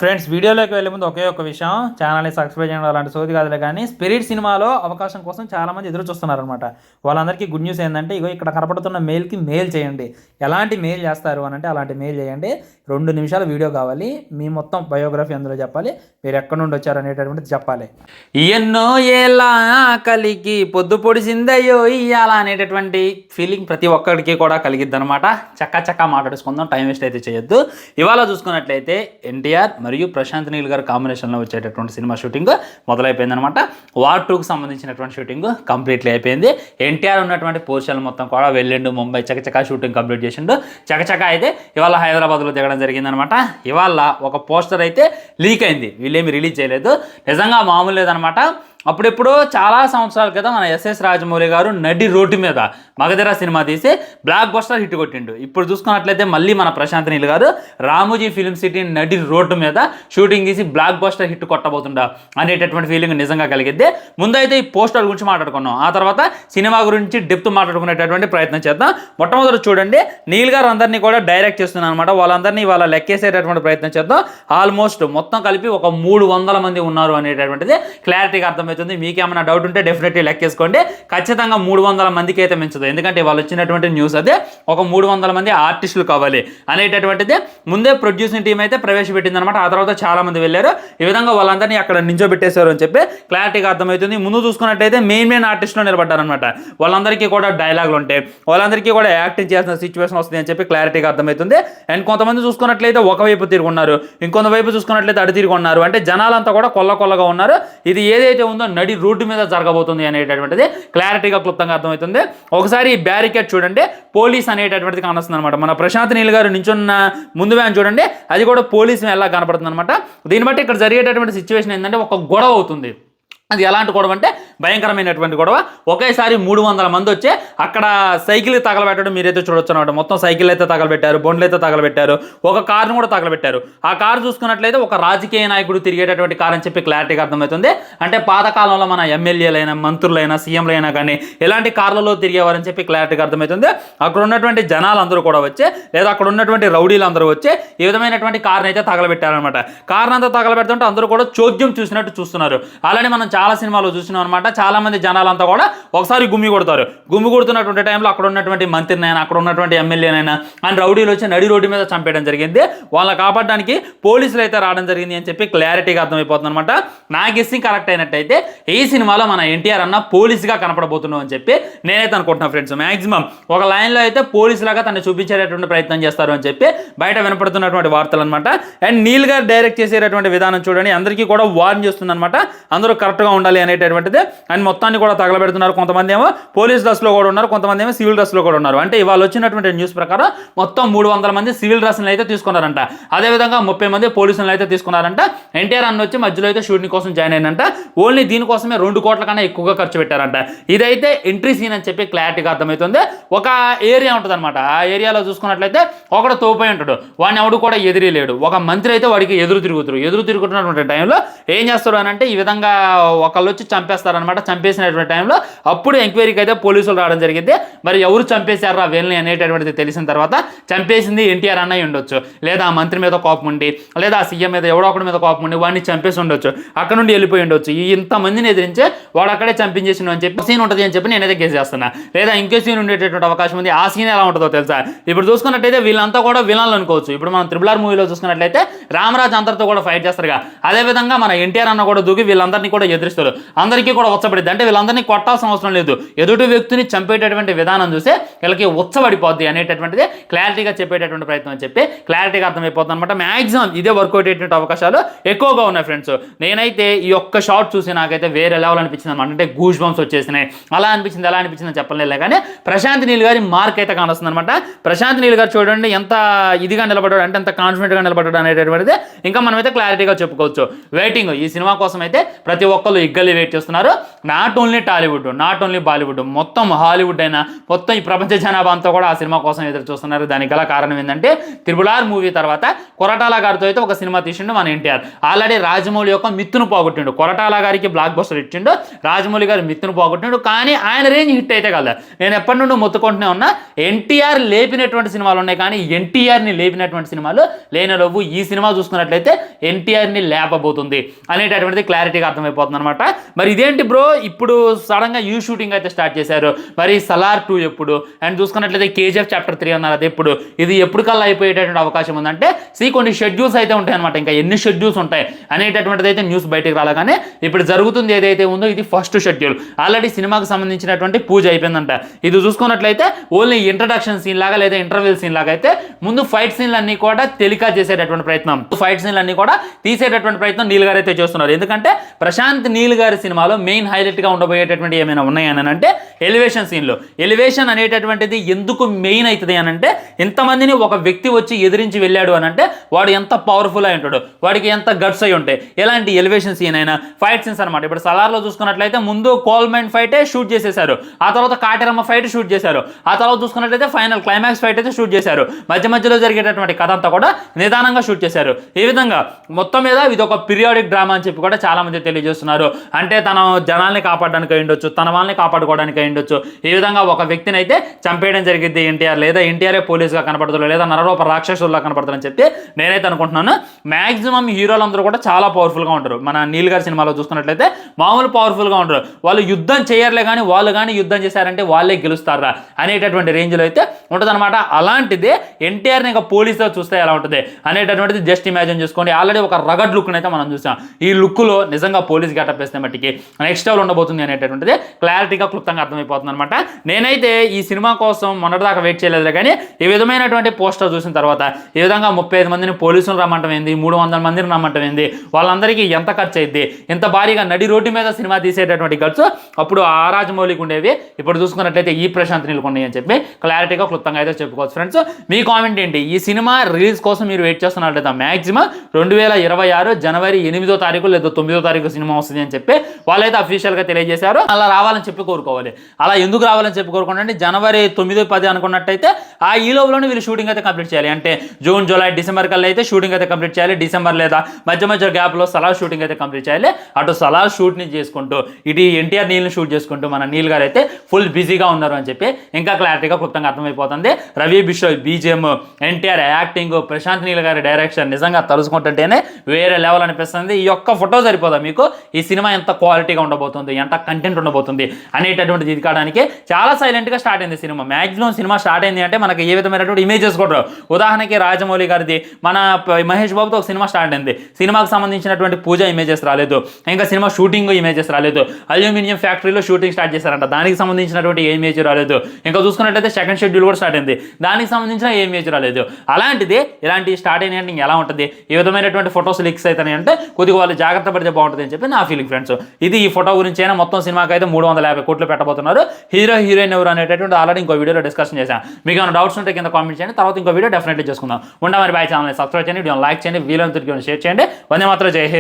Friends వీడియోలోకి వెళ్ళే ముందు ఒకే ఒక విషయం, ఛానల్ని సబ్స్క్రైబ్ చేయడం అలాంటి సోది కాదులే కానీ స్పిరిట్ సినిమాలో అవకాశం కోసం చాలామంది ఎదురు చూస్తున్నారనమాట. వాళ్ళందరికీ గుడ్ న్యూస్ ఏంటంటే ఇగో ఇక్కడ కనపడుతున్న మెయిల్కి మెయిల్ చేయండి. ఎలాంటి మెయిల్ చేస్తారు అని అంటే అలాంటి మెయిల్ చేయండి. 2 నిమిషాల వీడియో కావాలి, మీ మొత్తం బయోగ్రఫీ అందులో చెప్పాలి, మీరు ఎక్కడి నుండి వచ్చారు అనేటటువంటిది చెప్పాలి. ఎన్నో ఏళ్ళ కలిగి పొద్దు పొడిసిందయ్యో ఇయ్యాల అనేటటువంటి ఫీలింగ్ ప్రతి ఒక్కరికి కూడా కలిగిద్ది అనమాట. చక్కా మాట్లాడుకుందాం, టైం వేస్ట్ అయితే చేయొద్దు. ఇవాళ చూసుకున్నట్లయితే ఎన్టీఆర్ మరియు ప్రశాంత్ నీల్ గారు కాంబినేషన్లో వచ్చేటటువంటి సినిమా షూటింగ్ మొదలైపోయింది అనమాట. వార్ 2కి సంబంధించినటువంటి షూటింగ్ కంప్లీట్లీ అయిపోయింది. ఎన్టీఆర్ ఉన్నటువంటి పోర్షన్లు మొత్తం కూడా వెళ్ళిండు ముంబై, చకచకా షూటింగ్ కంప్లీట్ చేసిండు. చకచకా అయితే ఇవాళ హైదరాబాద్లో దిగడం జరిగిందనమాట. ఇవాళ ఒక పోస్టర్ అయితే లీక్ అయింది, వీళ్ళేమి రిలీజ్ చేయలేదు. నిజంగా మామూలు లేదనమాట. అప్పుడెప్పుడు చాలా సంవత్సరాల క్రితం మన ఎస్ఎస్ రాజమౌళి గారు నడి రోడ్డు మీద మగధీర సినిమా తీసి బ్లాక్ బస్టర్ హిట్ కొట్టిండు. ఇప్పుడు చూసుకున్నట్లయితే మళ్ళీ మన ప్రశాంత్ నీల్ గారు రామోజీ ఫిల్మ్ సిటీ నడి రోడ్డు మీద షూటింగ్ తీసి బ్లాక్ బస్టర్ హిట్ కొట్టబోతుండా అనేటటువంటి ఫీలింగ్ నిజంగా కలిగిద్ది. ముందైతే ఈ పోస్టర్ గురించి మాట్లాడుకున్నాం, ఆ తర్వాత సినిమా గురించి డెప్త్ మాట్లాడుకునేటటువంటి ప్రయత్నం చేద్దాం. మొట్టమొదటి చూడండి, నీల్ గారు అందరినీ కూడా డైరెక్ట్ చేస్తున్నాను అనమాట. వాళ్ళందరినీ వాళ్ళ లెక్కేసేటటువంటి ప్రయత్నం చేద్దాం. ఆల్మోస్ట్ మొత్తం కలిపి ఒక 300 మంది ఉన్నారు అనేటటువంటిది క్లారిటీగా అర్థం. మీకేమైనా డౌట్ ఉంటే డెఫినెట్లీ లెక్కేసుకోండి. ఖచ్చితంగా 300 మందికి అయితే మించదు, ఎందుకంటే వాళ్ళు వచ్చినటువంటి న్యూస్ అదే. ఒక 300 మంది ఆర్టిస్టులు కావాలి అనేటటువంటిది ముందే ప్రొడ్యూసింగ్ టీం అయితే ప్రవేశపెట్టింది అనమాట. ఆ తర్వాత చాలా మంది వెళ్ళారు. ఈ విధంగా వాళ్ళందరినీ అక్కడ నించోబెట్టేశారు అని చెప్పి క్లారిటీగా అర్థమవుతుంది. ముందు చూసుకున్నట్టయితే మెయిన్ ఆర్టిస్టులు నిలబడ్డారనమాట. వాళ్ళందరికీ కూడా డైలాగులు ఉంటాయి, వాళ్ళందరికీ కూడా యాక్టింగ్ చేసిన సిచ్యువేషన్ వస్తుంది అని చెప్పి క్లారిటీగా అర్థమవుతుంది. అండ్ కొంతమంది చూసుకున్నట్లయితే ఒకవైపు తిరిగి ఉన్నారు, ఇంకొంతవైపు చూసుకున్నట్లయితే అటు తిరిగి ఉన్నారు. అంటే జనాలంతా కూడా కొల్లగా ఉన్నారు. ఇది ఏదైతే ఉందో నడి రోడ్డు మీద జరగబోతుంది అనేటటువంటిది క్లారిటీగా క్లుప్తంగా అర్థమవుతుంది. ఒకసారి ఈ బ్యారికేడ్ చూడండి, పోలీస్ అనేటటువంటిది కనొస్తుంది అనమాట. మన ప్రశాంత్ నీల్ గారు నించున్న ముందు వ్యాన్ చూడండి, అది కూడా పోలీస్ ఎలా కనపడుతుంది అనమాట. దీన్ని బట్టి ఇక్కడ జరిగేటటువంటి సిచ్యువేషన్ ఏంటంటే ఒక గొడవ అవుతుంది. అది ఎలాంటి గొడవ అంటే భయంకరమైనటువంటి గొడవ. ఒకేసారి 300 మంది వచ్చి అక్కడ సైకిల్ తగలబెట్టడం మీరైతే చూడొచ్చు అనమాట. మొత్తం సైకిల్ అయితే తగలబెట్టారు, బొండ్లు అయితే తగలబెట్టారు, ఒక కారును కూడా తగలబెట్టారు. ఆ కారు చూసుకున్నట్లయితే ఒక రాజకీయ నాయకుడు తిరిగేటటువంటి కారు అని చెప్పి క్లారిటీగా అర్థమవుతుంది. అంటే పాతకాలంలో మన ఎమ్మెల్యేలైనా మంత్రులైనా సీఎంలైనా కానీ ఎలాంటి కార్లలో తిరిగేవారని చెప్పి క్లారిటీగా అర్థమవుతుంది. అక్కడ ఉన్నటువంటి జనాలందరూ కూడా వచ్చి, లేదా అక్కడ ఉన్నటువంటి రౌడీలు అందరూ వచ్చి ఈ విధమైనటువంటి కారుని అయితే తగలబెట్టారనమాట. కారుని అంతా తగలబెడుతుంటే అందరూ కూడా చోద్యం చూసినట్టు చూస్తున్నారు. అలానే మనం చాలా సినిమాలో చూసినాం అనమాట. చాలా మంది జనాలంతా కూడా ఒకసారి గుమ్మి కొడుతున్నటువంటి టైంలో అక్కడ ఉన్నటువంటి మంత్రినైనా, అక్కడ ఉన్నటువంటి ఎమ్మెల్యేనైనా అండ్ రౌడీలు వచ్చి నడి రోడ్డు మీద చంపేయడం జరిగింది. వాళ్ళని కాపాడడానికి పోలీసులు అయితే రావడం జరిగింది అని చెప్పి క్లారిటీగా అర్థమైపోతుంది అనమాట. నా గెస్సింగ్ కరెక్ట్ అయినట్టయితే ఈ సినిమాలో మన ఎన్టీఆర్ అన్న పోలీసుగా కనపడబోతున్నాం అని చెప్పి నేనైతే అనుకుంటున్నాను ఫ్రెండ్స్. మ్యాక్సిమం ఒక లైన్లో అయితే పోలీసులాగా తను చూపించేటటువంటి ప్రయత్నం చేస్తారు అని చెప్పి బయట వినపడుతున్నటువంటి వార్తలు అనమాట. అండ్ నీల్ గారు డైరెక్ట్ చేసేటటువంటి విధానం చూడండి, అందరికీ కూడా వార్న్ చేస్తుంది అనమాట. అందరూ కరెక్ట్గా ఉండాలి అనేటటువంటిది. అండ్ మొత్తాన్ని కూడా తగలబెడుతున్నారు. కొంతమంది ఏమో పోలీస్ డ్రెస్లో కూడా ఉన్నారు, కొంతమంది ఏమో సివిల్ డ్రెస్లో కూడా ఉన్నారు. అంటే ఇవాళ వచ్చినటువంటి న్యూస్ ప్రకారం మొత్తం 300 మంది సివిల్ డ్రెస్లను అయితే తీసుకున్నారంట. అదేవిధంగా 30 మంది పోలీసులను అయితే తీసుకున్నారంట. ఎన్టీఆర్ అన్న వచ్చి మధ్యలో అయితే షూటింగ్ కోసం జాయిన్ అయిందంట. ఓన్లీ దీనికోసమే 2 కోట్ల కన్నా ఎక్కువగా ఖర్చు పెట్టారంట. ఇదైతే ఎంట్రీ సీన్ అని చెప్పి క్లారిటీగా అర్థమవుతుంది. ఒక ఏరియా ఉంటుంది అనమాట. ఆ ఏరియాలో చూసుకున్నట్లయితే ఒకడు తోపై ఉంటాడు, వాడిని ఎవడు కూడా ఎదిరి లేడు. ఒక మంత్రి అయితే వాడికి ఎదురు తిరుగుతున్నటువంటి టైంలో ఏం చేస్తారు అని అంటే ఈ విధంగా ఒకళ్ళు వచ్చి చంపేస్తారనమాట. చంపేసినటువంటి టైంలో అప్పుడు ఎంక్వైరీకి అయితే పోలీసులు రావడం జరిగింది. మరి ఎవరు చంపేశారా వీళ్ళని అనేటటువంటిది తెలిసిన తర్వాత చంపేసింది ఎన్టీఆర్ అన్నయ్య ఉండొచ్చు, లేదా ఆ మంత్రి మీద కోపం ఉండి, లేదా ఆ సీఎం మీద ఎవడో ఒకటి మీద కోపం ఉండి వాడిని చంపేసి ఉండొచ్చు, అక్కడ నుండి వెళ్ళిపోయి ఉండొచ్చు. ఇంతమందిని ఎదిరించే వాడు అక్కడే చంపించేసిన అని చెప్పి సీన్ ఉంటుంది అని చెప్పి నేనైతే గెస్ చేస్తున్నా. లేదా ఇంకో సీన్ ఉండేటటువంటి అవకాశం ఉంది. ఆ సీన్ ఎలా ఉంటుందో తెలుసా? ఇప్పుడు చూసుకున్నట్టయితే వీళ్ళంతా కూడా విలన్లు అనుకోవచ్చు. ఇప్పుడు మనం త్రిబుల్ ఆర్ మూవీలో చూసుకున్నట్లయితే రామరాజ్ అందరితో కూడా ఫైట్ చేస్తారుగా, అదేవిధంగా మన ఎన్టీఆర్ అన్న కూడా దూకి వీళ్ళందరినీ కూడా ఎదురిస్తారు. అందరికీ కూడా ఉచ్చబడిద్ది. అంటే వీళ్ళందరినీ కొట్టాల్సిన అవసరం లేదు, ఎదుటి వ్యక్తిని చంపేటటువంటి విధానం చూస్తే వీళ్ళకి ఉచ్చబడిపోద్ది అనేటటువంటిది క్లారిటీగా చెప్పేటటువంటి ప్రయత్నం అని చెప్పి క్లారిటీగా అర్థమైపోతుంది అనమాట. మ్యాక్సిమం ఇదే వర్కౌట్ అయ్యేటువంటి అవకాశాలు ఎక్కువగా ఉన్నాయి ఫ్రెండ్స్. నేనైతే ఈ ఒక్క షాట్ చూసి నాకైతే వేరే లెవెల్ అనిపించింది అనమాట. అంటే గూస్ బంప్స్ వచ్చేసినాయి. ఎలా అనిపించింది చెప్పలేదు కానీ ప్రశాంత్ నీల్ గారి మార్క్ అయితే కానొస్తుంది అనమాట. ప్రశాంత్ నీల్ గారు చూడండి ఎంత ఇదిగా నిలబడ్డాడు, అంటే ఎంత కాన్ఫిడెంట్గా నిలబడ్డాడు అనేటటువంటిది ఇంకా మనమైతే క్లారిటీగా చెప్పుకోవచ్చు. వెయిటింగ్ ఈ సినిమా కోసం అయితే ప్రతి ఒక్కళ్ళు ఇగ్గల్లి వెయిట్ చేస్తున్నారు. Not only Tollywood, not only Bollywood, మొత్తం హాలీవుడ్ అయినా మొత్తం ఈ ప్రపంచ జనాభా అంతా కూడా ఆ సినిమా కోసం ఎదురు చూస్తున్నారు. దానికి గల కారణం ఏంటంటే RRR మూవీ తర్వాత కొరటాల గారితో అయితే ఒక సినిమా తీసిండు మన ఎన్టీఆర్. ఆల్రెడీ రాజమౌళి యొక్క మిత్తును పోగొట్టిండు. కొరటాల గారికి బ్లాక్ బస్టర్ ఇచ్చిండు, రాజమౌళి గారి మిత్తును పోగొట్టిండు. కానీ ఆయన రేంజ్ హిట్ అయితే కదా. నేను ఎప్పటి నుండి మొత్తుకుంటూనే ఉన్నా, ఎన్టీఆర్ లేపినటువంటి సినిమాలు ఉన్నాయి కానీ ఎన్టీఆర్ని లేపినటువంటి సినిమాలు లేనలోవు. ఈ సినిమా చూసుకున్నట్లయితే ఎన్టీఆర్ని లేపబోతుంది అనేటటువంటిది క్లారిటీగా అర్థమైపోతుంది అనమాట. మరి ఇదేంటి బ్రో, ఇప్పుడు సడన్గా యూ షూటింగ్ అయితే స్టార్ట్ చేశారు. మరి సలార్ 2 ఎప్పుడు, అండ్ చూసుకున్నట్లయితే KGF Chapter 3 అన్నారు, అది ఇది ఎప్పుడు కల్లా అయిపోయేటటువంటి అవకాశం ఉందంటే కొన్ని షెడ్యూల్స్ అయితే ఉంటాయి అనమాట. ఇంకా ఎన్ని షెడ్యూల్స్ ఉంటాయి అనేటటువంటిది అయితే న్యూస్ బయటకు రాగానే ఇప్పుడు జరుగుతుంది ఏదైతే ఉందో ఇది ఫస్ట్ షెడ్యూల్. ఆల్రెడీ సినిమాకి సంబంధించినటువంటి పూజ అయిపోయిందంట. ఇది చూసుకున్నట్లయితే ఓన్లీ ఇంట్రడక్షన్ సీన్ లాగా లేదా ఇంటర్వెల్ సీన్ లాగా అయితే ముందు ఫైట్ సీన్లు అన్ని కూడా టెలికాస్ట్ చేసేటటువంటి ప్రయత్నం, ఫైట్ సీన్లు అన్ని కూడా తీసేటటువంటి ప్రయత్నం నీల్ గారు అయితే చేస్తున్నారు. ఎందుకంటే ప్రశాంత్ నీల్ గారి సినిమాలో మెయిన్ హైలైట్ గా ఉండబోయేటటువంటి ఏమైనా ఉన్నాయని అంటే ఎలివేషన్ సీన్లు. ఎలివేషన్ అనేటటువంటిది ఎందుకు మెయిన్ అవుతుంది అని అంటే, ఇంతమందిని ఒక వ్యక్తి వచ్చి ఎదిరించి వెళ్ళాడు అని అంటే వాడు ఎంత పవర్ఫుల్ అయి ఉంటాడు, వాడికి ఎంత గట్స్ అయి ఉంటాయి. ఎలాంటి ఎలివేషన్ సీన్ అయినా ఫైట్ సీన్స్ అనమాట. ఇప్పుడు సలార్లో చూసుకున్నట్లయితే ముందు కోల్మైన్ ఫైటే షూట్ చేసేశారు, ఆ తర్వాత కాటెరమ్మ ఫైట్ షూట్ చేశారు, ఆ తర్వాత చూసుకున్నట్లయితే ఫైనల్ క్లైమాక్స్ ఫైట్ అయితే షూట్ చేశారు. మధ్యలో జరిగేటటువంటి కథ అంతా కూడా నిదానంగా షూట్ చేశారు. ఈ విధంగా మొత్తం మీద ఇది ఒక పీరియాడిక్ డ్రామా అని చెప్పి కూడా చాలా మంది తెలియజేస్తున్నారు. అంటే తన జనాల్ని కాపాడడానికి అయ్యుండొచ్చు, తన వాళ్ళని కాపాడుకోవడానికి అయ్యుండొచ్చు. ఈ విధంగా ఒక వ్యక్తిని అయితే చంపేయడం జరిగింది ఎన్టీఆర్, లేదా ఎన్టీఆర్ఏ పోలీసుగా కనపడతారు, లేదా నరరూప రాక్షసుల్లా కనపడతారని చెప్పి నేనైతే అనుకుంటున్నాను. మ్యాక్సిమం హీరోలందరూ కూడా చాలా పవర్ఫుల్గా ఉంటారు. మన నీల్ గారి సినిమాలో చూసుకున్నట్లయితే మామూలు పవర్ఫుల్గా ఉంటారు. వాళ్ళు యుద్ధం చేయర్లే కానీ వాళ్ళు కానీ యుద్ధం చేశారంటే వాళ్ళే గెలుస్తారా అనేటటువంటి రేంజ్లో అయితే ఉంటుంది అనమాట. అలాంటిదే ఎన్టీఆర్ని ఇంకా పోలీసులో చూస్తే ఎలా ఉంటుంది అనేటటువంటిది జస్ట్ ఇమాజిన్ చేసుకోండి. ఆల్రెడీ ఒక రగడ్ లుక్ని అయితే మనం చూసాం. ఈ లుక్లో నిజంగా పోలీస్ గెటప్ వేస్తే మట్టికి నెక్స్ట్ లెవెల్ ఉండబోతుంది అనేటటువంటిది క్లారిటీగా క్లుప్తంగా అర్థమైపోతుంది అనమాట. నేనైతే ఈ సినిమా కోసం మొన్నటిదాకా వెయిట్ చేయలేదు కానీ ఈ విధమైనటువంటి పోస్టర్ చూసిన తర్వాత ఈ విధంగా 35 మందిని పోలీసులు రమ్మంటం ఏంది, 300 మందిని రమ్మంటం ఏంది, వాళ్ళందరికీ ఎంత ఖర్చు అయింది, ఇంత భారీగా నడి రోడ్డు మీద సినిమా తీసేటటువంటి ఖర్చు అప్పుడు ఆ రాజమౌళికి ఉండేవి, ఇప్పుడు చూసుకున్నట్లయితే ఈ ప్రశాంత్ నీల్కి ఉన్నాయి అని చెప్పి క్లారిటీగా క్లుప్తంగా అయితే చెప్పుకోవచ్చు. ఫ్రెండ్స్, మీ కామెంట్ ఏంటి? ఈ సినిమా రిలీజ్ కోసం మీరు వెయిట్ చేస్తున్నట్లయితే మ్యాక్సిమం 2026 జనవరి 8వ తారీఖు లేదా 9వ తారీఖు సినిమా వస్తుంది అని చెప్పి వాళ్ళైతే అఫీషియల్గా తెలియజేశారు. అలా రావాలని చెప్పి కోరుకోవాలి. అలా ఎందుకు రావాలని చెప్పి కోరుకోండి, జనవరి 9, 10 అనుకున్నట్టయితే ఆ ఈ లోపలనే వీళ్ళు షూటింగ్ అయితే కంప్లీట్ చేయాలి. అంటే జూన్, జూలై, డిసెంబర్ కల్లా అయితే షూటింగ్ అయితే కంప్లీట్ చేయాలి. డిసెంబర్ లేదా మధ్య గ్యాప్లో సలార్ షూటింగ్ అయితే కంప్లీట్ చేయాలి. అటు సలార్ షూట్ని చేసుకుంటూ ఇటు ఎన్టీఆర్ నీల్ని షూట్ చేసుకుంటూ మన నీల్ గారు అయితే ఫుల్ బిజీగా ఉన్నారు అని చెప్పి ఇంకా క్లారిటీగా క్లుప్తంగా అర్థమైపోతుంది. రవి బిషోయ్ బీజిఎం, ఎన్టీఆర్ యాక్టింగ్, ప్రశాంత్ నీల్ గారి డైరెక్షన్ నిజంగా తలుసుకుంటుంటేనే వేరే లెవెల్ అనిపిస్తుంది. ఈ యొక్క ఫోటో సరిపోదా మీకు ఈ సినిమా ఎంత క్వాలిటీగా ఉండబోతుంది, ఎంత కంటెంట్ ఉండబోతుంది అనేటటువంటిది ఎదుకోవడానికి చాలా సైలెంట్గా స్టార్ట్ అయింది సినిమా. మ్యాక్సిమం సినిమా స్టార్ట్ అయింది అంటే మనకి ఏ విధమైనటువంటి ఇమేజెస్ కూడా, ఉదాహరణకి రాజమౌళి గారిది మన మహేష్ బాబుతో ఒక సినిమా స్టార్ట్ అయింది, సినిమాకి సంబంధించినటువంటి పూజ ఇమేజెస్ రాలేదు, ఇంకా సినిమా షూటింగ్ ఇమేజెస్ రాలేదు, అల్యూమినియం ఫ్యాక్టరీలో షూటింగ్ స్టార్ట్ చేశారంట, దానికి సంబంధించినటువంటి ఏ ఇమేజ్ రాలేదు, ఇంకా చూసుకున్నట్లయితే సెకండ్ షెడ్యూల్ కూడా స్టార్ట్ అయింది, దానికి సంబంధించిన ఏ ఇమేజ్ రాలేదు. అలాంటిది ఇలాంటి స్టార్ట్ అయినాయంటే ఎలా ఉంటుంది, ఈ విధమైనటువంటి ఫొటోస్ లీక్స్ అవుతాయి అంటే కొద్దిగా వాళ్ళు జాగ్రత్త పడితే బాగుంటుంది అని చెప్పి నా ఫీలింగ్. ఫ్రెండ్స్, ఇది ఈ ఫోటో గురించి అయినా మొత్తం సినిమాకి అయితే 350 కోట్లు పెట్టబోతున్నారు. హీరో హీరోయిన్ ఎవరు అనేటటువంటి ఆల్రెడీ ఇంకో వీడియోలో డిస్కషన్ చేశాను. మీకు ఏమైనా డౌట్స్ ఉంటే కింద కామెంట్ చేయండి, తర్వాత ఇంకో వీడియో డెఫినెట్లీ చేసుకుందాం. మరి బాయ్, ఛానల్ సబ్స్క్రైబ్ చేయండి, వీడియో లైక్ చేయండి, వీలైనంత షేర్ చేయండి. వందే మాత్రం జై హింద్.